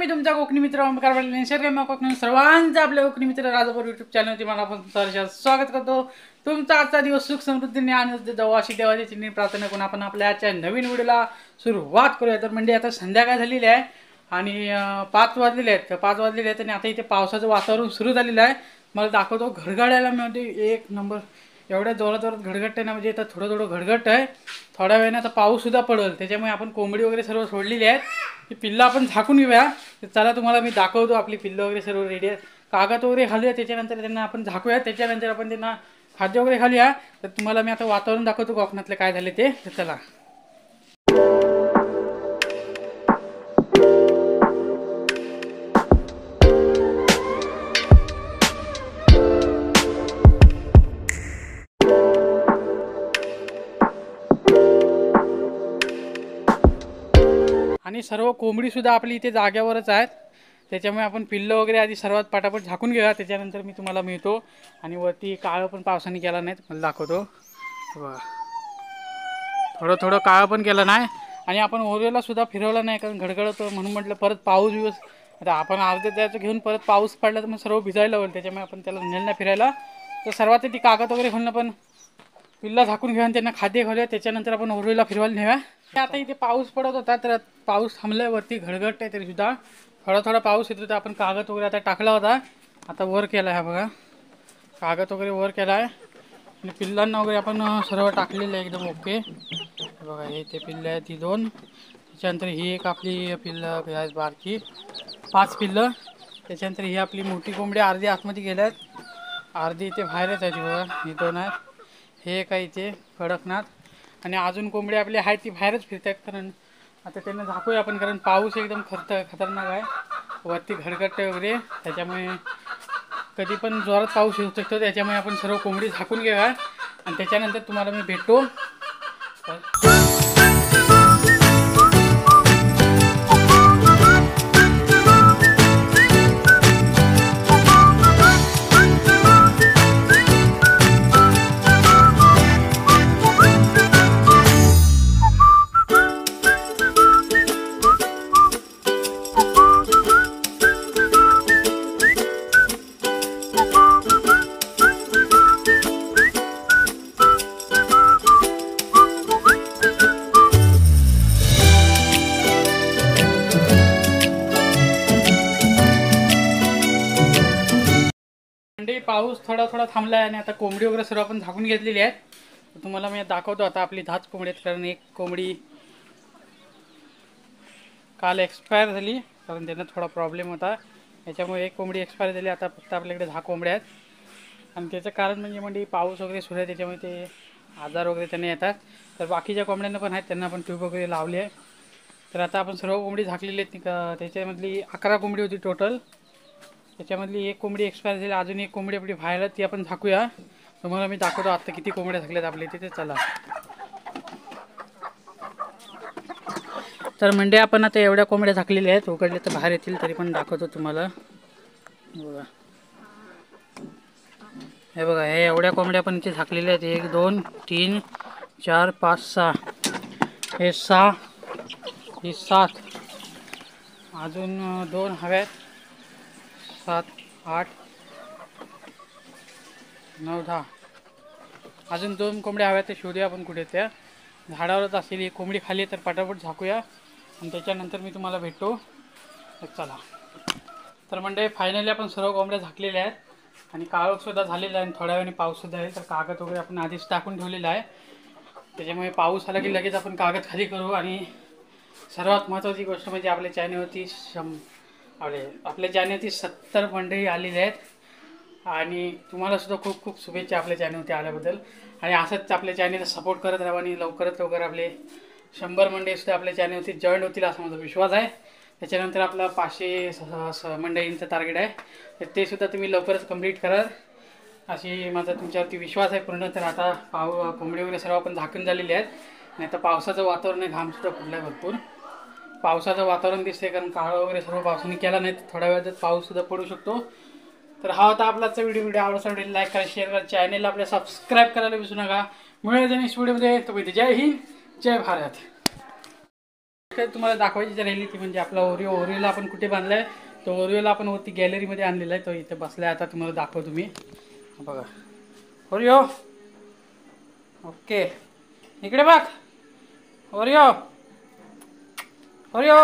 मी तुमचा कोकणी मित्र ओमकार पाटील निसर्ग कोकणी सर्वांचा आपल्या कोकणी मित्र राजापूर यूट्यूब चॅनलवरती मला आपण सहर्ष स्वागत करतो। तुमचा आजचा दिवस सुख समृद्धीने आनंद जावो अशी देवाची चिन्नी प्रार्थना करून आपण आपल्या आजच्या नवीन व्हिडिओला सुरुवात करूया। तर म्हणजे आता संध्याकाळ झालेली आहे आणि 5 वाजलेले आहेत। 5 वाजलेले आहेत आणि आता इथे पावसाचं वातावरण सुरू झालेलं आहे। मला दाखवतो घडघडायला म्हणजे एक नंबर एवढ्या जोरात घडघडते ना, म्हणजे आता थोडं घडघट आहे। थोड्या वेळाने आता पाऊस सुद्धा पडेल, त्याच्यामुळे आपण कोंबडी वगैरे सर्व सोडलेली आहेत। ती पिल्लं आपण झाकून घेऊया। चला तुम्हाला मी दाखवतो आपली पिल्लं वगैरे सर्व रेडी आहेत। कागद वगैरे घालूया, त्याच्यानंतर त्यांना आपण झाकूया, त्याच्यानंतर आपण त्यांना खाद्य वगैरे घालूया। तर तुम्हाला मी आता वातावरण दाखवतो कोकणातले काय झाले ते। तर चला आणि सर्व कोंबडी सुद्धा आपली इथे जाग्यावरच आहेत, त्याच्यामुळे आपण पिल्लं वगैरे आधी सर्वात पटापट झाकून घेऊया, त्याच्यानंतर मी तुम्हाला मिळतो। आणि वरती काळं पण पावसाने केला नाही, मला दाखवतो बघा, थोडं काळं पण केलं नाही। आणि आपण ओरेला सुद्धा फिरवला नाही, कारण घडघडतो म्हणून म्हटलं परत पाऊस दिवस आता आपण अर्ध्या त्याचं घेऊन परत पाऊस पडला तर मग सर्व भिजायला होईल, त्याच्यामुळे आपण त्याला नेलं नाही फिरायला। तर सर्वात ती कागद वगैरे घालून पण पिल्ला झाकून घेऊया आणि त्यांना खाद्य घालूया, त्याच्यानंतर आपण ओरेला फिरवायला नेऊया। आता इथे पाऊस पडत होता, तर पाऊस थांबल्यावरती घडघडत आहे तरी सुद्धा थोडा पाऊस येतो। तर आपण कागद वगैरे आता टाकला होता, आता वर केला आहे बघा, कागद वगैरे वर केला आहे आणि पिल्लांना वगैरे आपण सर्व टाकलेलं आहे एकदम ओके। बघा हे ते पिल्लं आहेत, ती 2, त्याच्यानंतर ही एक आपली पिल्लं बारकी 5 पिल्लं, त्याच्यानंतर ही आपली मोठी कोंबडी अर्धी आतमध्ये गेल्यात, अर्धी इथे बाहेरच आहे। बघा ही 2 आहेत, हे काय इथे कडकनाथ, आणि अजून कोंबडी आपली आहेत ती बाहेरच फिरतात। कारण आता त्यांना झाकूया आपण, कारण पाऊस एकदम खतरनाक आहे, वरती घडघडते वगैरे, त्याच्यामुळे कधी पण जोरात पाऊस येऊ शकतो, त्याच्यामुळे आपण सर्व कोंबडी झाकून घेऊया आणि त्याच्यानंतर तुम्हाला मी भेटतो। पाऊस थोडा थांबला आहे आणि आता कोंबडी वगैरे सर्व आपण झाकून घेतलेली आहे। तर तुम्हाला मी दाखवतो आता आपली 10 कोंबडी आहेत, कारण एक कोंबडी काल एक्सपायर झाली, कारण त्यांना थोडा प्रॉब्लेम होता, याच्यामुळे एक कोंबडी एक्सपायर झाली। आता फक्त आपल्याकडे 10 कोंबड्या आहेत आणि त्याचं कारण म्हणजे पाऊस वगैरे सुरू आहे, त्याच्यामुळे ते आजार वगैरे त्यांना येतात। तर बाकीच्या कोंबड्यांना पण आहेत, त्यांना पण ट्यूब वगैरे लावली आहे। तर आता आपण सर्व कोंबडी झाकलेली आहेत, त्याच्यामधली 11 कोंबडी होती टोटल, त्याच्यामधली एक कोंबडी एक्सपायर झाली, अजून एक कोंबडी आपली बाहेर ती आपण झाकूया। तुम्हाला मी दाखवतो आता किती कोंबड्या झाकल्यात आपल्या तिथे, चला। तर म्हणजे आपण आता एवढ्या कोंबड्या झाकलेल्या आहेत, उघडले तर बाहेर येतील, तरी पण दाखवतो तुम्हाला बघा। हे बघा, हे एवढ्या कोंबड्या पण इथे झाकलेल्या आहेत, 1 2 3 4 5 6, हे 6, ही 7, अजून 2 हव्यात, 7 8 9 10, अजून 2 कोंबड्या हव्या, ते शोधूया आपण कुठे, त्या झाडावरच असेल। ही कोंबडी खाली तर पटापट झाकूया आणि त्याच्यानंतर मी तुम्हाला भेटतो। चला, तर म्हणजे फायनली आपण सर्व कोंबड्या झाकलेल्या आहेत आणि काळोखसुद्धा झालेला आहे आणि थोड्या वेळाने पाऊससुद्धा आहे। तर कागद वगैरे आपण आधीच टाकून ठेवलेला आहे, त्याच्यामुळे पाऊस आला की लगेच आपण कागद खाली करू। आणि सर्वात महत्त्वाची गोष्ट म्हणजे आपल्या चॅनलवरती आपल्या चॅनलवरती 70 मंडळी आलेली आहेत आणि तुम्हाला सुद्धा खूप खूप शुभेच्छा आपल्या चॅनलवरती आल्याबद्दल। आणि असंच आपल्या चॅनलला सपोर्ट करत राहा आणि लवकरात लवकर आपले 100 मंडळी सुद्धा आपल्या चॅनलवरती जॉईन होतील असा माझा विश्वास आहे। त्याच्यानंतर आपला 500 मंडळींचं टार्गेट आहे, तर ते सुद्धा तुम्ही लवकरच कंप्लीट कराल अशी माझा तुमच्यावरती विश्वास आहे पूर्ण। तर आता कोंबडी वगैरे सर्व आपण झाकून झालेली आहेत आणि आता पावसाचं वातावरण आहे, घामसुद्धा फुटला आहे भरपूर, पावसाचं वातावरण दिसते, कारण काळं वगैरे सर्व पावसाने केला नाही, थोड्या वेळात पाऊससुद्धा पडू शकतो। तर हा होता आपलाचा व्हिडिओ आवडला असेल लाईक करा, शेअर करा, चॅनलला आपल्या सबस्क्राईब करायला विसरू नका। मिळूया नेक्स्ट व्हिडिओमध्ये, तो जय हिंद जय भारत। काय तुम्हाला दाखवायची राहिली ती म्हणजे आपला ओरिओला आपण कुठे बांधलाय, तो ओरिओला आपण वरती गॅलरीमध्ये आणलेला आहे, तो इथे बसलाय. आता तुम्हाला दाखवतो मी, बघा ओरिओ. ओके, इकडे बघ ओरिओ. ओरिओ